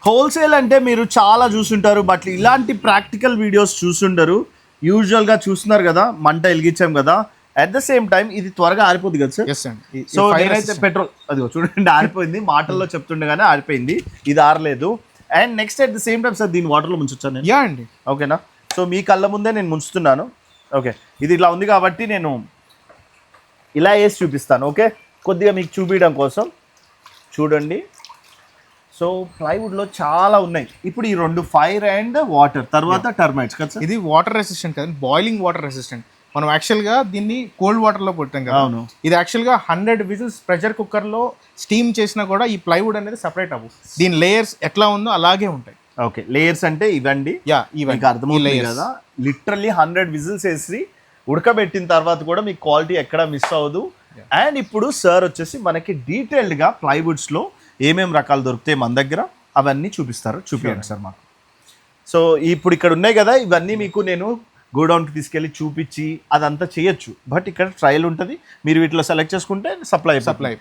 Wholesale అంటే మీరు చాలా చూసుంటారు, బట్ ఇలాంటి ప్రాక్టికల్ వీడియోస్ చూసుండరు. యూజువల్గా చూస్తున్నారు కదా, మంట వెలిగించాం కదా, అట్ ద సేమ్ టైం ఇది త్వరగా ఆరిపోద్ది కదా సార్. ఎస్ అండి. సో నేనైతే పెట్రోల్ అదిగో చూడండి ఆరిపోయింది, మాటల్లో చెప్తుండగానే ఆరిపోయింది, ఇది ఆరలేదు. And next at the same time sir దీన్ని వాటర్లో ముంచొచ్చాను నేను. యా అండి. ఓకేనా, సో మీ కళ్ళ ముందే నేను ముంచుతున్నాను. ఓకే, ఇది ఇట్లా ఉంది కాబట్టి నేను ఇలా వేసి చూపిస్తాను. ఓకే, కొద్దిగా మీకు చూపించడం కోసం చూడండి. సో ప్లైవుడ్లో చాలా ఉన్నాయి. ఇప్పుడు ఈ రెండు ఫైర్ అండ్ వాటర్, తర్వాత టర్మైట్స్ కదా సార్. ఇది వాటర్ రెసిస్టెంట్ కదండి, బాయిలింగ్ వాటర్ రెసిస్టెంట్. మనం యాక్చువల్గా దీన్ని కోల్డ్ వాటర్లో పెట్టాం కదా. అవును. ఇది యాక్చువల్గా 100 విజిల్స్ ప్రెషర్ కుక్కర్లో స్టీమ్ చేసినా కూడా ఈ ప్లైవుడ్ అనేది సపరేట్ అవ్వు. దీని లేయర్స్ ఎట్లా ఉందో అలాగే ఉంటాయి. ఓకే, లేయర్స్ అంటే ఇవ్వండి. యా, మీకు అర్థమవుతుంది కదా. లిటరల్లీ 100 విజిల్స్ వేసి ఉడకబెట్టిన తర్వాత కూడా మీకు క్వాలిటీ ఎక్కడ మిస్ అవ్వదు. అండ్ ఇప్పుడు సార్ వచ్చేసి మనకి డీటెయిల్డ్గా ప్లైవుడ్స్లో ఏమేమి రకాలు దొరుకుతాయి మన దగ్గర అవన్నీ చూపిస్తారు. చూపించండి సార్ మాకు. సో ఇప్పుడు ఇక్కడ ఉన్నాయి కదా, ఇవన్నీ మీకు నేను గోడౌన్కి తీసుకెళ్ళి చూపించి అదంతా చేయొచ్చు. బట్ ఇక్కడ ట్రయల్ ఉంటుంది, మీరు వీటిలో సెలెక్ట్ చేసుకుంటే సప్లై.